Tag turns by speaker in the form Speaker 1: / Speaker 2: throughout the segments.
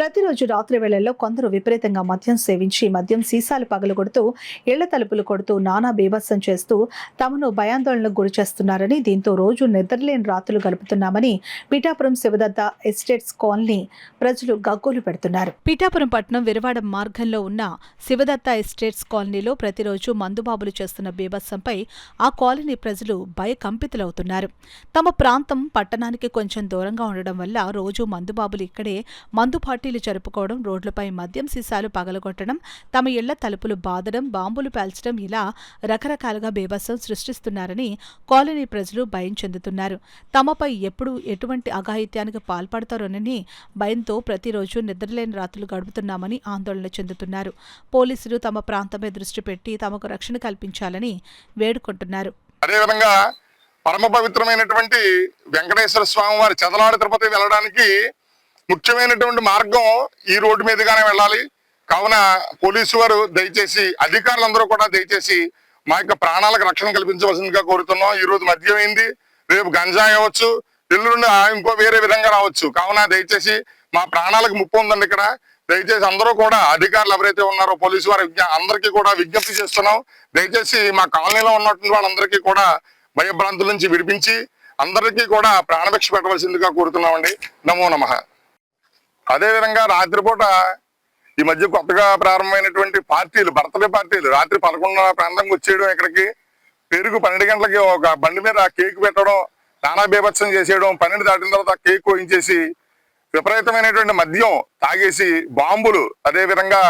Speaker 1: ప్రతిరోజు రాత్రి వేళల్లో కొందరు విపరీతంగా మద్యం సేవించి మద్యం సీసాలు పగలగొడుతూ ఇళ్ల తలుపులు కొడుతూ నానా బీభత్సం చేస్తూ తమను భయాందోళనకు గురి చేస్తున్నారని, దీంతో రోజు నిద్రలేని రాత్రులు గడుపుతున్నామని పిఠాపురం శివదత్త ఎస్టేట్స్ కాలనీ ప్రజలు గగ్గోలు పెడుతున్నారు. పిఠాపురం పట్టణం విరవాడ మార్గంలో ఉన్న శివదత్త ఎస్టేట్స్ కాలనీలో ప్రతిరోజు మందుబాబులు చేస్తున్న బీభత్సంపై ఆ కాలనీ ప్రజలు భయకంపితులవుతున్నారు. తమ ప్రాంతం పట్టణానికి కొంచెం దూరంగా ఉండడం వల్ల రోజు మందుబాబులు ఇక్కడే మందు పార్టీలు జరుపుకోవడం, రోడ్లపై మద్యం సీసాలు పగలగొట్టడం, తమ ఇళ్ల తలుపులు బాదడం, బాంబులు పేల్చడం ఇలా రకరకాలుగా బీభత్సం సృష్టిస్తున్నారని కాలనీ ప్రజలు భయం చెందుతున్నారు. తమపై ఎప్పుడు ఎటువంటి అఘాయిత్యానికి పాల్పడతారోనని భయంతో ప్రతిరోజు నిద్రలేని రాత్రులు గడుపుతున్నామని ఆందోళన చెందుతున్నారు. పోలీసులు తమ ప్రాంతమే దృష్టి పెట్టి తమకు రక్షణ కల్పించాలని వేడుకుంటున్నారు.
Speaker 2: అదేవిధంగా పరమ పవిత్రమైనటువంటి వెంకటేశ్వర స్వామి వారి చదలాడ తిరుపతి వెళ్ళడానికి ముఖ్యమైనటువంటి మార్గం ఈ రోడ్డు మీదుగానే వెళ్ళాలి. కావున పోలీసు వారు దయచేసి, అధికారులందరూ కూడా దయచేసి మా యొక్క ప్రాణాలకు రక్షణ కల్పించవలసిందిగా కోరుతున్నాం. ఈ రోజు మద్యం అయింది, రేపు గంజాయి అవ్వచ్చు, ఎల్లుండి ఇంకో వేరే విధంగా రావచ్చు. కావున దయచేసి మా ప్రాణాలకు ముప్పు ఉందండి. ఇక్కడ దయచేసి అందరూ కూడా అధికారులు ఎవరైతే ఉన్నారో పోలీసు వారి అందరికీ కూడా విజ్ఞప్తి చేస్తున్నాం. దయచేసి మా కాలనీలో ఉన్నటువంటి వాళ్ళందరికీ కూడా భయభ్రాంతుల నుంచి విడిపించి అందరికీ కూడా ప్రాణభిక్ష పెట్టవలసిందిగా కోరుతున్నామండి. నమో నమః. అదేవిధంగా రాత్రిపూట ఈ మధ్య కొత్తగా ప్రారంభమైనటువంటి పార్టీలు, బర్త్డే పార్టీలు రాత్రి 11:30 ప్రాంతంకి వచ్చేయడం, ఇక్కడికి పెరుగు 12 గంటలకి ఒక బండి మీద కేక్ పెట్టడం, నానా బీభత్సం చేసేయడం, 12 దాటిన తర్వాత కేక్ కోయించేసి విపరీతమైనటువంటి మద్యం తాగేసి బాంబులు, అదేవిధంగా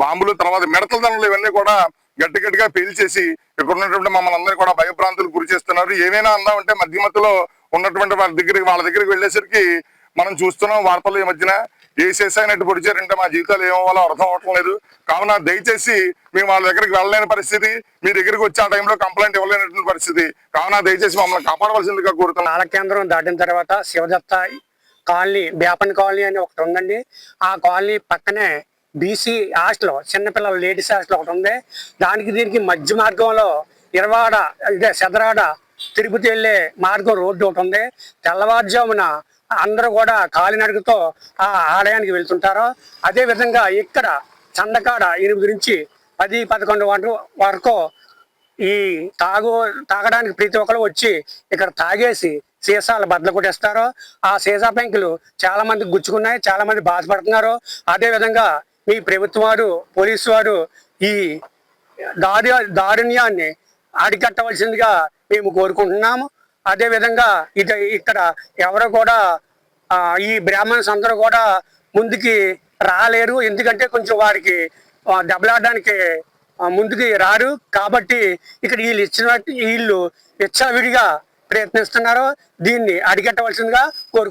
Speaker 2: బాంబులు, తర్వాత మిడతల దండలు ఇవన్నీ కూడా గట్టిగా పేల్చేసి ఇక్కడ ఉన్నటువంటి మమ్మల్ని అందరినీ కూడా భయభ్రాంతులు గురి చేస్తున్నారు. ఏమైనా అందామంటే మధ్యమధ్యలో ఉన్నటువంటి వాళ్ళ దగ్గరికి వెళ్ళేసరికి మనం చూస్తున్నాం వార్తలు. ఈ మధ్యన ఏ చేసాయినట్టు పొడిచారంటే మా జీవితాలు ఏమవ్వాలో అర్థం అవటం లేదు. కావున దయచేసి మేము వాళ్ళ దగ్గరికి వెళ్ళలేని పరిస్థితి, మీ దగ్గరికి వచ్చే ఆ టైంలో కంప్లైంట్ ఇవ్వలేనటువంటి పరిస్థితి. కావున దయచేసి మమ్మల్ని కాపాడవలసిందిగా కోరుతున్నాం.
Speaker 3: నాల కేంద్రం దాటిన తర్వాత శివదత్త కాలనీ, బేపన్ కాలనీ అని ఒకటి ఉందండి. ఆ కాలనీ పక్కనే బీసీ హాస్టల్, చిన్నపిల్లల లేడీస్ హాస్టల్ ఒకటి ఉంది. దానికి దీనికి మధ్య మార్గంలో ఇరవాడ, ఇదే సెదరాడ తిరుపతి వెళ్ళే మార్గం రోడ్డు ఒకటి ఉంది. తెల్లవారుజామున అందరూ కూడా కాలినడకతో ఆ ఆలయానికి వెళ్తుంటారు. అదేవిధంగా ఇక్కడ చందకాడ 8 నుంచి 10-11 గంటల వరకు ఈ తాగడానికి ప్రతి ఒక్కరు వచ్చి ఇక్కడ తాగేసి సీసాలు బద్దలు కొట్టేస్తారు. ఆ సీసా పెంకులు చాలా మంది గుచ్చుకున్నాయి, చాలా మంది బాధపడుతున్నారు. అదేవిధంగా ఈ ప్రభుత్వం వారు, పోలీసు వారు ఈ దారుణ్యాన్ని అరికట్టవలసిందిగా మేము కోరుకుంటున్నాము. అదేవిధంగా ఇక్కడ ఎవరు కూడా ఈ బ్రాహ్మణ్స్ అందరూ కూడా ముందుకి రాలేరు. ఎందుకంటే కొంచెం వారికి దెబ్బలాడడానికి ముందుకి రారు. కాబట్టి ఇక్కడ వీళ్ళు విచ్చలవిడిగా ప్రయత్నిస్తున్నారు. దీన్ని అరికట్టవలసిందిగా కోరుకుంటున్నారు.